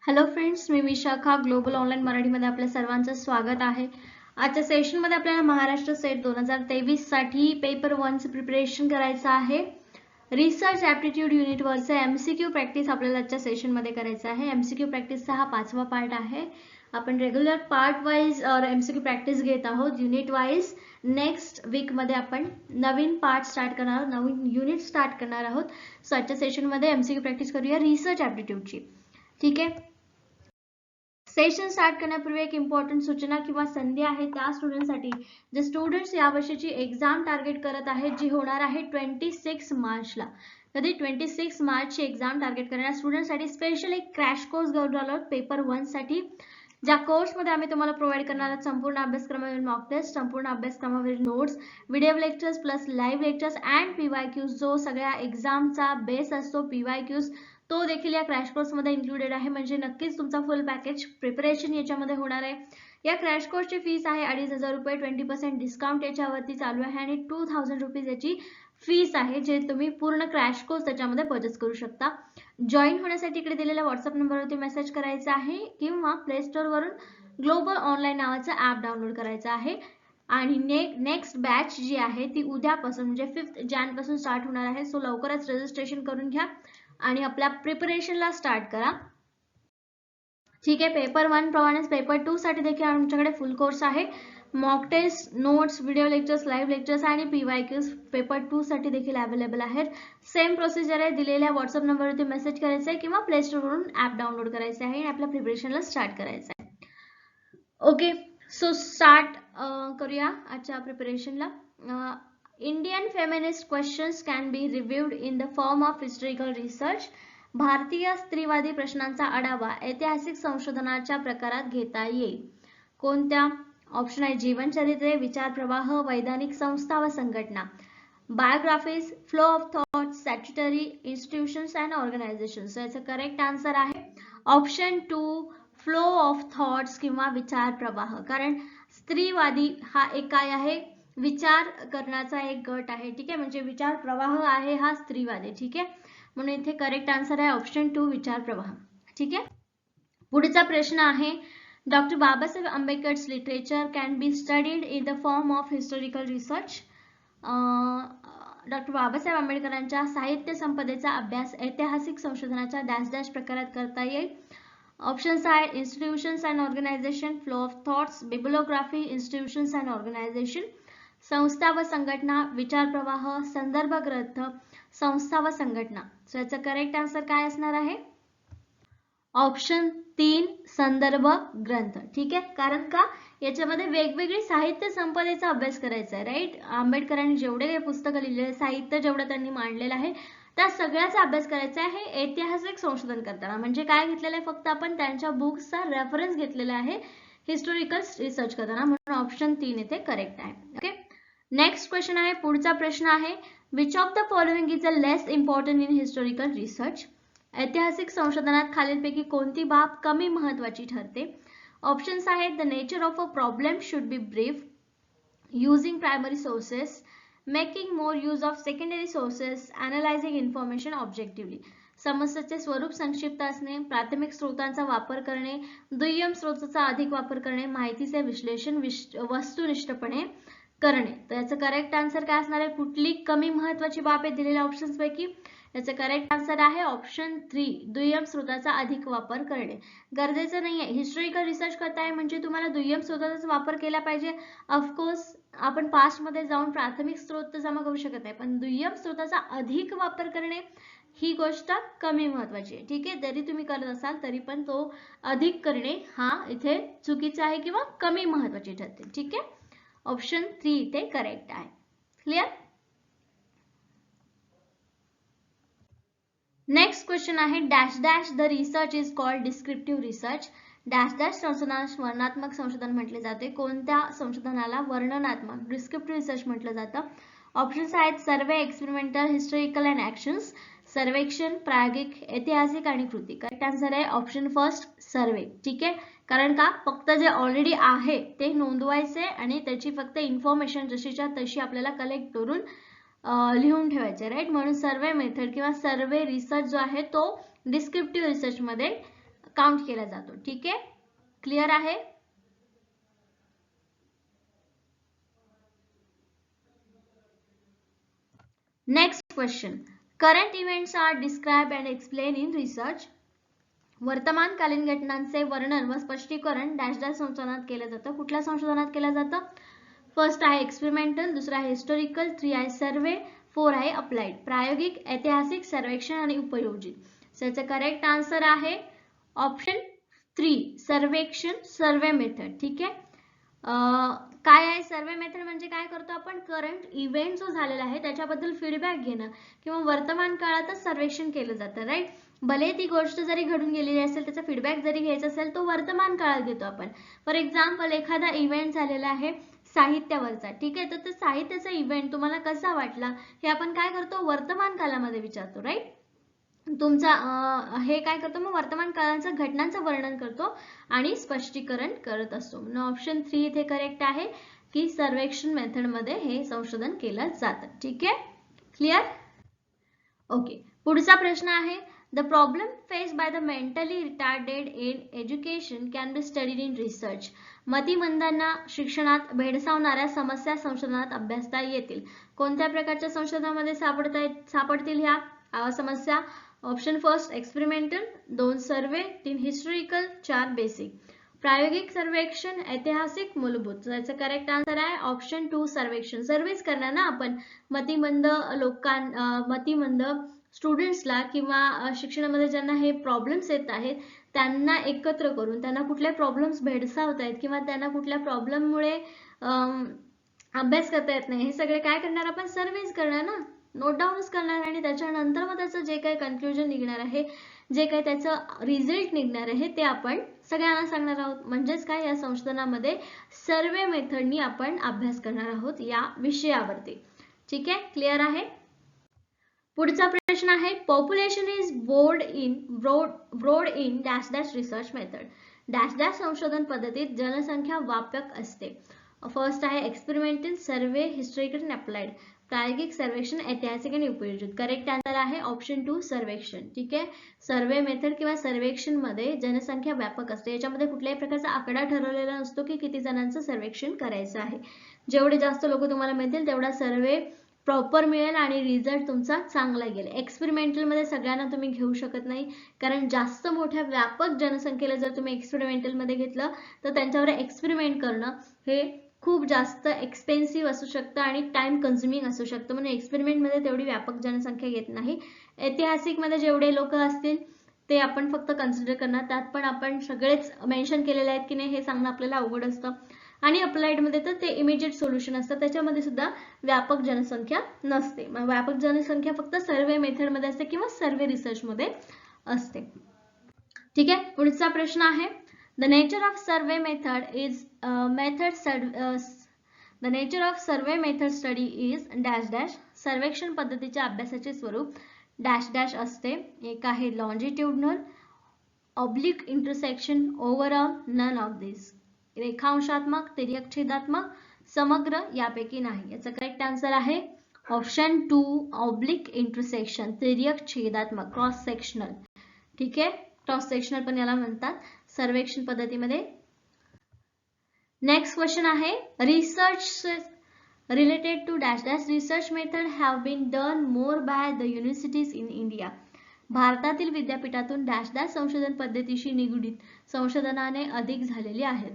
Hello friends, मी Vishakha global online मराठीमध्ये आपल्या सर्वांचं स्वागत आहे. आजच्या सेशनमध्ये आपल्याला महाराष्ट्र सेट 2023 साठी पेपर 1 चे प्रिपरेशन करायचं आहे. रिसर्च ॲप्टिट्यूड युनिट वरचे एमसीक्यू प्रॅक्टिस आपल्याला आजच्या सेशनमध्ये करायचं आहे. एमसीक्यू प्रॅक्टिसचा हा 5वा पार्ट आहे. आपण regular part wise MCQ practice घेत आहोत. युनिट वाइज नेक्स्ट वीक मध्ये आपण नवीन पार्ट स्टार्ट करणार आहोत, नवीन युनिट स्टार्ट करणार आहोत. सो आजच्या सेशनमध्ये एमसीक्यू प्रॅक्टिस करूया रिसर्च ॲप्टिट्यूडची. ठीक आहे. सेशन स्टार्ट करण्यापूर्वी एक इम्पॉर्टंट सूचना किंवा संधी आहे त्या स्टुडंटसाठी जे स्टुडंट्स या वर्षीची एक्झाम टार्गेट करत आहेत, जी होणार आहे 26 मार्चला. कधी 26 मार्चची एक्झाम टार्गेट करणाऱ्या स्टुडंटसाठी स्पेशल एक क्रॅश कोर्स घेऊन आलो पेपर 1 साठी. ज्या कोर्समध्ये आम्ही तुम्हाला प्रोव्हाइड करणार आहोत संपूर्ण अभ्यासक्रमावरील मॉक टेस्ट, संपूर्ण अभ्यासक्रमावरील notes, video lectures plus live lectures and PYQs. जो सगळ्या एक्झामचा बेस असतो पीवायक्यूज, तो देखील या क्रॅश कोर्स मध्ये इन्क्लुडेड आहे. म्हणजे नक्कीच तुमचा फुल पॅकेज प्रिपरेशन याच्यामध्ये होणार आहे. या क्रॅश कोर्सची फीस आहे 2,500 रुपये. 20% डिस्काउंट याच्यावरती चालू आहे आणि 2,000 रुपीज याची फीस आहे, जे तुम्ही पूर्ण क्रॅश कोर्स त्याच्यामध्ये परचेस करू शकता. जॉईन होण्यासाठी इकडे दिलेल्या व्हॉट्सअप नंबरवरती मेसेज करायचा आहे किंवा प्ले स्टोर वरून ग्लोबल ऑनलाईन नावाचं ॲप डाउनलोड करायचं आहे. आणि नेक्स्ट बॅच जी आहे ती उद्यापासून म्हणजे 5 जानेवारी पासून स्टार्ट होणार आहे. सो लवकरच रजिस्ट्रेशन करून घ्या आणि आपल्या प्रिपरेशनला स्टार्ट करा. ठीक आहे. पेपर 1 प्रमाणेच पेपर 2 साठी देखील आमच्याकडे फुल कोर्स आहे. Mock test, notes, video lectures, live lectures आणि पीवायक्यूज पेपर 2 साठी देखील अवेलेबल आहेत. सेम प्रोसिजर आहे. दिलेल्या व्हॉट्सअप नंबरवरती मेसेज करायचा आहे किंवा प्ले स्टोर वरून ॲप डाउनलोड करायचं आहे आणि आपल्या प्रिपरेशनला स्टार्ट करायचं आहे. ओके, सो स्टार्ट करूया आजच्या प्रिपरेशनला. Indian feminist questions can be reviewed in the form of historical research. भारतीय स्त्रीवादी प्रश्नांचा आढावा ऐतिहासिक संशोधनाच्या प्रकारात घेता येईल. कोणत्या? ऑप्शन आहे जीवनचरित्रे, विचारप्रवाह, वैधानिक संस्था व संघटना, biographies, flow of thought, statutory institutions and organisations. याचं करेक्ट आन्सर आहे ऑप्शन 2 फ्लो ऑफ थॉट्स किंवा विचार प्रवाह. कारण स्त्रीवादी हा एक काय आहे, विचार करण्याचा एक गट आहे. ठीक आहे, म्हणजे विचार प्रवाह आहे हा स्त्रीवादी. ठीक आहे, म्हणून इथे करेक्ट आन्सर आहे ऑप्शन 2 विचार प्रवाह. ठीक आहे. पुढचा प्रश्न आहे doctor Babasaheb Ambedkar's literature can be studied in the form of historical research. Doctor Babasaheb आंबेडकरांच्या साहित्य संपदेचा अभ्यास ऐतिहासिक संशोधनाच्या डॅश डॅश प्रकारात करता येईल. ऑप्शन्स आहे institutions and organisation, flow of thoughts, bibliography, institutions and organisation, संस्था व संघटना, विचार प्रवाह, संदर्भ ग्रंथ, संस्था व संघटना. सो याचा करेक्ट आन्सर काय असणार आहे ऑप्शन 3 संदर्भ ग्रंथ. ठीक आहे, कारण का याच्यामध्ये वेगवेगळी साहित्य संपदेचा अभ्यास करायचा आहे. राईट, आंबेडकरांनी जेवढे पुस्तकं लिहिलेले, साहित्य जेवढं त्यांनी मांडलेलं आहे त्या सगळ्याचा अभ्यास करायचा आहे ऐतिहासिक संशोधन करताना. म्हणजे काय घेतलेलं आहे, फक्त आपण त्यांच्या बुक्सचा रेफरन्स घेतलेला आहे हिस्टॉरिकल रिसर्च करताना, म्हणून ऑप्शन 3 इथे करेक्ट आहे. ओके, नेक्स्ट क्वेश्चन आहे. पुढचा प्रश्न आहे which of the following is a less important in historical research. ऐतिहासिक संशोधनात खालीलपैकी कोणती बाब कमी महत्वाची ठरते. ऑप्शन्स आहेत the nature of a problem should be brief, using primary sources, making more use of secondary sources, analysing information objectively. समस्येचे स्वरूप संक्षिप्त असणे, प्राथमिक स्रोतांचा वापर करणे, दुय्यम स्रोतांचा अधिक वापर करणे, माहितीचे विश्लेषण वस्तुनिष्ठपणे करणे. तर याचं करेक्ट आन्सर काय असणार आहे, कुठली कमी महत्वाची बाब आहे दिलेल्या ऑप्शन्स पैकी. याचं करेक्ट आन्सर आहे ऑप्शन 3 दुय्यम स्रोताचा अधिक वापर करणे. गरजेचं नाहीये, हिस्टॉरिकल रिसर्च करताय म्हणजे तुम्हाला दुय्यम स्रोताचा वापर केला पाहिजे. ऑफकोर्स आपण पास्ट मध्ये जाऊन प्राथमिक स्रोत जमा करू शकत नाही, पण दुय्यम स्रोताचा अधिक वापर करणे ही गोष्ट कमी महत्वाची आहे. ठीक आहे, जरी तुम्ही करत असाल तरी पण तो अधिक करणे हा इथे चुकीचा आहे किंवा कमी महत्वाची ठरते. ठीक आहे, ऑप्शन 3 इथे करेक्ट आहे. क्लिअर. नेक्स्ट क्वेश्चन आहे dash dash the research is called descriptive research. Dash dash संशोधनास वर्णनात्मक संशोधन म्हटले जाते. कोणत्या संशोधनाला वर्णनात्मक डिस्क्रिप्टिव्ह रिसर्च म्हटलं जातं. ऑप्शन्स आहेत सर्वे, एक्सपेरिमेंटल, हिस्टॉरिकल अँड ॲक्शन्स, सर्वेक्षण, प्रायोगिक, ऐतिहासिक आणि कृती. करेक्ट आन्सर आहे ऑप्शन फर्स्ट सर्वे. ठीक आहे, कारण का फक्त जे ऑलरेडी आहे ते नोंदवायचे आणि त्याची फक्त इन्फॉर्मेशन जशीच्या तशी आपल्याला कलेक्ट करून लिहून ठेवायचे. राईट, म्हणून सर्वे मेथड किंवा सर्वे रिसर्च जो आहे तो डिस्क्रिप्टिव्ह रिसर्च मध्ये काउंट केला जातो. ठीक आहे, क्लिअर आहे. Next question, current events are describe and explain in research. वर्तमानकालीन घटनांचे वर्णन व स्पष्टीकरण डॅश डॅश संशोधनात केलं जातं. कुठल्या संशोधनात केलं जातं? फर्स्ट आहे एक्सपेरिमेंटल, दुसरा आहे हिस्टोरिकल, 3 आहे सर्वे, 4 आहे अप्लाइड. प्रायोगिक, ऐतिहासिक, सर्वेक्षण आणि उपयोजित. सो याचं करेक्ट आन्सर आहे ऑप्शन 3 सर्वेक्षण, सर्वे मेथड. ठीक आहे, काय आहे सर्वे मेथड म्हणजे काय करतो आपण, करंट इव्हेंट जो झालेला आहे त्याच्याबद्दल फीडबॅक घेणं किंवा वर्तमान काळातच सर्वेक्षण केलं जातं. राईट, भले ती गोष्ट जरी घडून गेलेली असेल त्याचा फीडबॅक जरी घ्यायचा असेल तो वर्तमान काळात घेतो आपण. फॉर एक्झाम्पल एखादा इव्हेंट झालेला आहे साहित्यावरचा, ठीक आहे, तर साहित्याचा इव्हेंट तुम्हाला कसा वाटला हे आपण काय करतो वर्तमान काळामध्ये विचारतो. राईट, तुमचा हे काय करतो मग वर्तमान काळाच्या घटनांचं वर्णन करतो आणि स्पष्टीकरण करत असतो. म्हणून ऑप्शन 3 इथे करेक्ट आहे की सर्वेक्षण मेथड मध्ये हे संशोधन केलं जातं. ठीक आहे, क्लिअर. ओके, पुढचा प्रश्न आहे, the problem faced by the mentally retarded in education can be studied in research. मतिमंदांना शिक्षणात भेडसावणाऱ्या समस्या संशोधनात अभ्यासता येतील. कोणत्या प्रकारच्या संशोधनामध्ये सापडतील ह्या समस्या? ऑप्शन फर्स्ट एक्सपेरिमेंटल, 2 सर्वे, 3 हिस्टोरिकल, 4 बेसिक. प्रायोगिक सर्वेक्षण, ऐतिहासिक, मूलभूत. याचं करेक्ट आन्सर आहे ऑप्शन 2 सर्वेक्षण. सर्वेच करणार ना आपण मतिमंद मतिमंद स्टुडंट्सला किंवा शिक्षणामध्ये ज्यांना हे प्रॉब्लेम्स येत आहेत त्यांना एकत्र करून त्यांना कुठल्या प्रॉब्लेम्स भेडसावत आहेत किंवा त्यांना कुठल्या प्रॉब्लेममुळे अभ्यास करता येत नाही हे सगळे काय करणार आपण सर्वेज करणार ना, नोट डाऊनच करणार आणि त्याच्यानंतर मग त्याचं जे काही कन्क्लुजन निघणार आहे, जे काही त्याचं रिझल्ट निघणार आहे ते आपण सगळ्यांना सांगणार आहोत. म्हणजेच काय या संशोधनामध्ये सर्वे मेथडनी आपण अभ्यास करणार आहोत या विषयावरती. ठीक आहे, क्लिअर आहे. पुढचा प्रश्न आहे, population is broad in dash dash research method. Dash dash संशोधन पद्धतीत जनसंख्या व्यापक असते. फर्स्ट आहे एक्सपेरिमेंटल, सर्वे, हिस्टॉरिकल आणि अप्लाइड. प्रायोगिक, सर्वेक्षण, ऐतिहासिक आणि उपयोजित. करेक्ट आन्सर आहे ऑप्शन 2 सर्वेक्षण. ठीक आहे, सर्वे मेथड किंवा सर्वेक्षण मध्ये जनसंख्या व्यापक असते. याच्यामध्ये कुठल्याही प्रकारचा आकडा ठरवलेला नसतो की किती जणांचं सर्वेक्षण करायचं आहे. जेवढे जास्त लोक तुम्हाला मिळतील तेवढा सर्वे प्रॉपर मिळेल आणि रिझल्ट तुमचा चांगला येईल. एक्सपेरिमेंटल मध्ये सगळ्यांना तुम्ही घेऊ शकत नाही कारण जास्त मोठ्या व्यापक जनसंख्येला जर तुम्ही एक्सपेरिमेंटल मध्ये घेतलं तर त्यांच्यावर एक्सपेरिमेंट करणं हे खूप जास्त एक्सपेन्सिव्ह असू शकतं आणि टाइम कन्झ्युमिंग असू शकतं. म्हणून एक्सपेरिमेंट मध्ये तेवढी व्यापक जनसंख्या येत नाही. ऐतिहासिक मध्ये जेवढे लोक असतील ते आपण फक्त कन्सिडर करणार, त्यात पण आपण सगळेच मेन्शन केलेले आहेत की नाही हे सांगणं आपल्याला अवघड असतं. आणि अप्लाइड मध्ये तर ते इमिजिएट सोल्युशन असतं, त्याच्यामध्ये सुद्धा व्यापक जनसंख्या नसते. मग व्यापक जनसंख्या फक्त सर्वे मेथड मध्ये असते किंवा सर्वे रिसर्च मध्ये असते. ठीक आहे, पुढचा प्रश्न आहे, the nature of survey method study is dash dash. सर्वेक्षण पद्धतीच्या अभ्यासाचे स्वरूप डॅश डॅश असते. एक आहे longitudinal, oblique, intersection, overall, none of this. रेखांशात्मक, तिर्यकछेदात्मक, समग्र, यापैकी नाही. याचा करेक्ट आन्सर आहे ऑप्शन 2 ऑब्लिक, इंटरसेक्शन, तिर्यक छेदात्मक, क्रॉस सेक्शनल. ठीक आहे, क्रॉस सेक्शनल पण याला म्हणतात सर्वेक्षण पद्धतीमध्ये. नेक्स्ट क्वेश्चन आहे, research related to dash dash research method have been done more by the universities in India. भारतातील विद्यापीठातून डॅश डॅश संशोधन पद्धतीशी निगडीत संशोधनाने अधिक झालेले आहेत.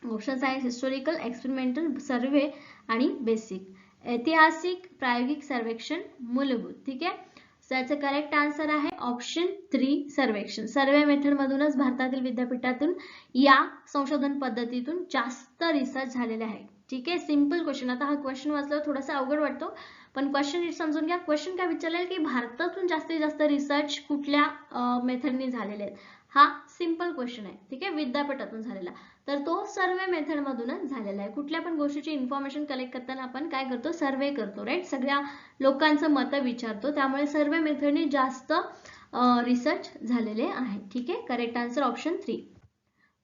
ऑप्शन्स आहेत हिस्टोरिकल, एक्सपेरिमेंटल, सर्वे आणि बेसिक. ऐतिहासिक, प्रायोगिक, सर्वेक्षण, मूलभूत. ठीक आहे, त्याचं करेक्ट आन्सर आहे ऑप्शन 3 सर्वेक्षण. सर्वे मेथड मधूनच भारतातील विद्यापीठातून या संशोधन पद्धतीतून जास्त रिसर्च झालेले आहे. ठीक आहे, सिंपल क्वेश्चन. आता हा क्वेश्चन वाचल्यावर थोडासा अवघड वाटतो पण क्वेश्चन नीट समजून घ्या. क्वेश्चन काय विचारलेला की भारतातून जास्तीत जास्त रिसर्च कुठल्या मेथडने झालेले आहेत. हा सिंपल क्वेश्चन आहे. ठीक आहे, विद्यापीठातून झालेला तर तो सर्वे मेथड मधूनच झालेला आहे. कुठल्या पण गोष्टीची इन्फॉर्मेशन कलेक्ट करताना आपण काय करतो, सर्वे करतो. राईट, सगळ्या लोकांचं मत विचारतो, त्यामुळे सर्वे मेथडने जास्त रिसर्च झालेले आहे. ठीक आहे, करेक्ट आन्सर ऑप्शन 3.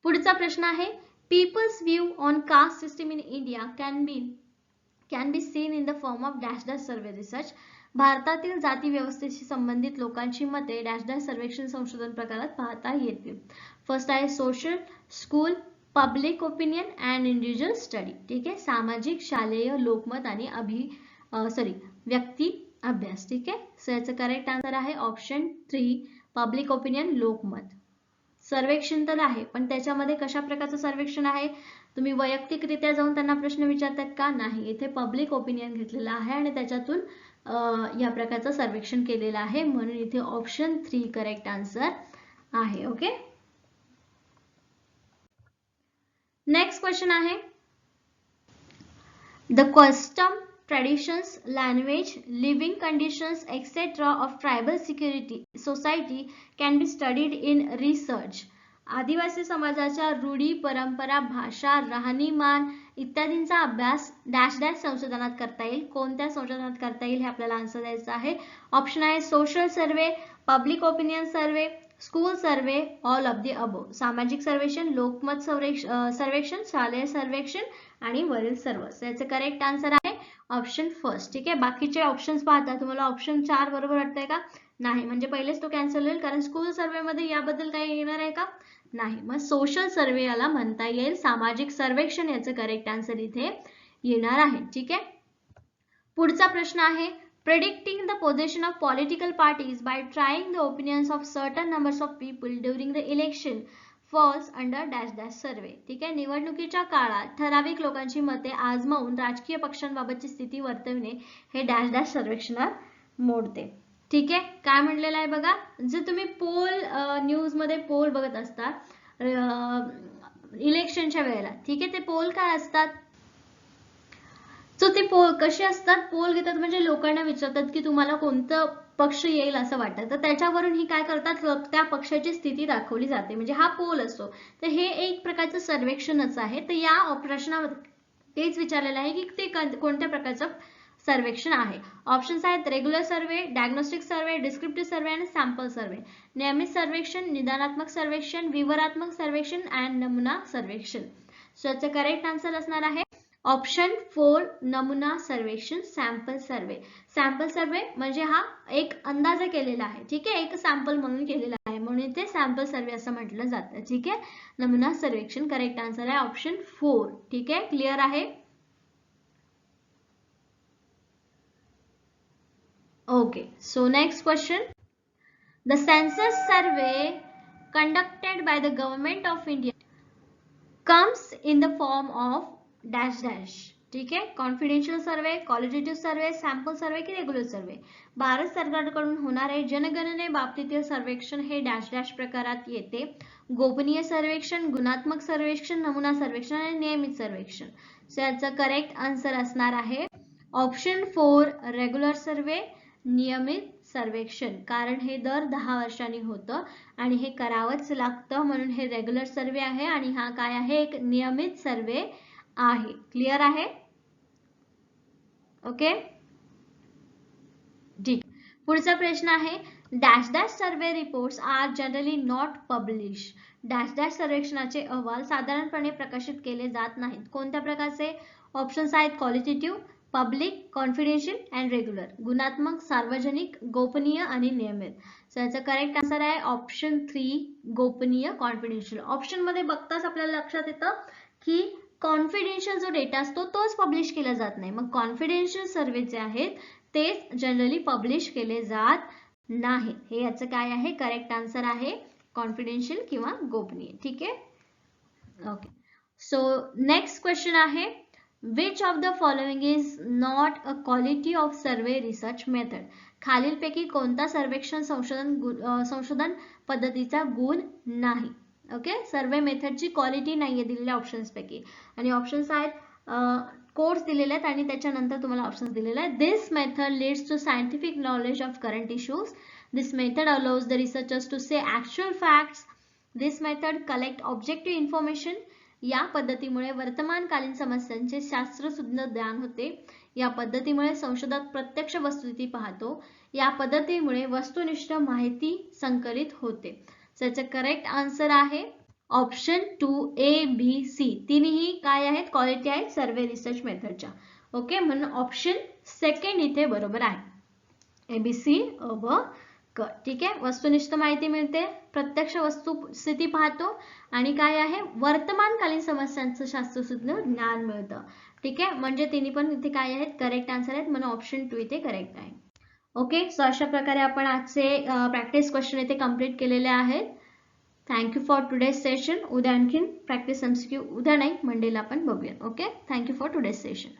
पुढचा प्रश्न आहे, people's view on caste system in India can be seen in the form of dash dash survey research. भारतातील जाती व्यवस्थेशी संबंधित लोकांची मते डॅश डॅश सर्वेक्षण संशोधन प्रकारात पाहता येतील. फर्स्ट आहे social, school, public opinion and individual study. ठीक आहे, सामाजिक, शालेय, लोकमत आणि व्यक्ती अभ्यास. ठीक आहे, सो याचं करेक्ट आन्सर आहे ऑप्शन 3 पब्लिक ओपिनियन, लोकमत. सर्वेक्षण तर आहे, पण त्याच्यामध्ये कशा प्रकारचं सर्वेक्षण आहे? तुम्ही वैयक्तिकरित्या जाऊन त्यांना प्रश्न विचारतात का? नाही, इथे पब्लिक ओपिनियन घेतलेलं आहे आणि त्याच्यातून या प्रकारचं सर्वेक्षण केलेलं आहे, म्हणून इथे ऑप्शन 3 करेक्ट आन्सर आहे. ओके, नेक्स्ट क्वेश्चन आहे the custom, traditions, language, living conditions, etc. of tribal society can be studied in research. आदिवासी समाजाच्या रूढी, परंपरा, भाषा, राहणीमान इत्यादींचा अभ्यास डॅश डॅश संशोधनात करता येईल. कोणत्या संशोधनात करता येईल हे आपल्याला आन्सर द्यायचं आहे. ऑप्शन आहे social survey, public opinion survey, school survey, all of the above. सामाजिक सर्वेक्षण, लोकमत सर्वेक्षण, शालेय सर्वेक्षण आणि वरील सर्व. याचे करेक्ट आन्सर आहे ऑप्शन फर्स्ट. ठीक आहे, बाकीचे ऑप्शन्स पाहता तुम्हाला ऑप्शन 4 बरोबर वाटतंय का? नाही, म्हणजे पहिलेच तो कॅन्सल होईल, कारण स्कूल सर्वे मध्ये याबद्दल काही येणार आहे का? नाही, मग सोशल सर्वे याला म्हणता येईल. सामाजिक सर्वेक्षण याचं करेक्ट आन्सर इथे येणार आहे. ठीक आहे, पुढचा प्रश्न आहे predicting the position of political parties by trying the opinions of certain numbers of people during the election falls under dash dash survey. ठीक आहे, निवडणुकीच्या काळात ठराविक लोकांची मते आजमावून राजकीय पक्षांबाबतची स्थिती वर्तविणे हे डॅश डॅश सर्वेक्षणात मोडते. ठीक आहे, काय म्हणलेलं आहे बघा, जर तुम्ही पोल न्यूज मध्ये पोल बघत असता इलेक्शनच्या वेळेला, ठीक आहे, ते पोल काय असतात? सो ते पोल कसे असतात? पोल घेतात म्हणजे लोकांना विचारतात की तुम्हाला कोणतं पक्ष येईल असं वाटतं, तर त्याच्यावरून ही काय करतात, त्या पक्षाची स्थिती दाखवली जाते, म्हणजे हा पोल असतो. तर हे एक प्रकारचं सर्वेक्षणच आहे. तर या प्रश्नामध्ये तेच विचारलेलं आहे की ते कोणत्या प्रकारचं सर्वेक्षण आहे. ऑप्शन्स आहेत रेग्युलर सर्वे, डायग्नोस्टिक सर्वे, डिस्क्रिप्टिव्ह सर्वे आणि सॅम्पल सर्वे. नियमित सर्वेक्षण, निदानात्मक सर्वेक्षण, विवरात्मक सर्वेक्षण अँड नमुना सर्वेक्षण. सो याचं करेक्ट आन्सर असणार आहे ऑप्शन 4 नमुना सर्वेक्षण, सॅम्पल सर्वे. सॅम्पल सर्वे म्हणजे हा एक अंदाज केलेला आहे. ठीक आहे, एक सॅम्पल म्हणून केलेला आहे, म्हणून ते सॅम्पल सर्वे असं म्हटलं जातं. ठीक आहे, नमुना सर्वेक्षण करेक्ट आन्सर आहे ऑप्शन 4. ठीक आहे, क्लिअर आहे? Okay, so next question. The census survey conducted by the government of India comes in the form of dash dash. ठीक आहे, कॉन्फिडेन्शियल सर्वे, क्वालिटेटिव्ह सर्वे, सॅम्पल सर्वे की रेग्युलर सर्वे. भारत सरकारकडून होणारे जनगणने बाबतीतील सर्वेक्षण हे डॅश डॅश प्रकारात येते. गोपनीय सर्वेक्षण, गुणात्मक सर्वेक्षण, नमुना सर्वेक्षण आणि नियमित सर्वेक्षण. सो याचा करेक्ट आन्सर असणार आहे ऑप्शन 4 रेग्युलर सर्वे, नियमित सर्वेक्षण. कारण हे दर 10 वर्षांनी होतं आणि हे करावंच लागतं, म्हणून हे रेग्युलर सर्वे आहे आणि हा काय आहे, एक नियमित सर्वे आहे. क्लिअर आहे? ओके, ठीक. पुढचा प्रश्न आहे dash dash survey reports are generally not publish. Dash dash सर्वेक्षणाचे अहवाल साधारणपणे प्रकाशित केले जात नाहीत. कोणत्या प्रकारचे? ऑप्शन्स आहेत qualitative, public, confidential and regular. गुणात्मक, सार्वजनिक, गोपनीय आणि नियमित. सो याचा करेक्ट आन्सर आहे ऑप्शन 3 गोपनीय, कॉन्फिडेन्शियल. ऑप्शन मध्ये बघताच आपल्याला लक्षात येतं की कॉन्फिडेन्शियल जो डेटा असतो तोच पब्लिश केला जात नाही. मग कॉन्फिडेन्शियल सर्वे जे आहेत तेच जनरली पब्लिश केले जात नाही. हे याचं काय आहे, करेक्ट आन्सर आहे कॉन्फिडेन्शियल किंवा गोपनीय. ठीक आहे, ओके. सो नेक्स्ट क्वेश्चन आहे which of the following is not a quality of survey research method. खालीलपैकी कोणता सर्वेक्षण संशोधन पद्धतीचा गुण नाही. ओके, सर्वे मेथडची क्वालिटी नाहीये दिलेल्या ऑप्शन्स पैकी. आणि ऑप्शन्स आहेत कोर्स दिलेले आहेत आणि त्याच्यानंतर तुम्हाला ऑप्शन्स दिलेले आहेत. This method leads to scientific knowledge of current issues. This method allows the researchers to say actual facts. This method collect objective information. या पद्धतीमुळे वर्तमानकालीन समस्यांचे शास्त्रशुद्ध ज्ञान होते. या पद्धतीमुळे संशोधक प्रत्यक्ष वस्तुस्थिती पाहतो. या पद्धतीमुळे वस्तुनिष्ठ माहिती संकलित होते. त्याचे करेक्ट आन्सर आहे ऑप्शन 2 ए बी सी. तिन्ही काय आहेत, क्वालिटी आहेत सर्वे रिसर्च मेथडच्या. ओके, म्हणून ऑप्शन 2 इथे बरोबर आहे. ABC अ ब क. ठीक आहे, वस्तुनिष्ठ माहिती मिळते, प्रत्यक्ष वस्तुस्थिती पाहतो आणि काय आहे वर्तमानकालीन समस्यांचं शास्त्रशुद्ध ज्ञान मिळतं. ठीक आहे, म्हणजे तिन्ही पण इथे काय आहेत करेक्ट आन्सर आहेत, म्हणून ऑप्शन 2 इथे करेक्ट आहे. ओके, सो अशा प्रकारे आपण आजचे प्रॅक्टिस क्वेश्चन इथे कंप्लीट केलेले आहेत. Thank you for today's session. उद्या आणखीन प्रॅक्टिस MCQ उद्या नाही मंडेला आपण बघूया. Okay, thank you for today's session.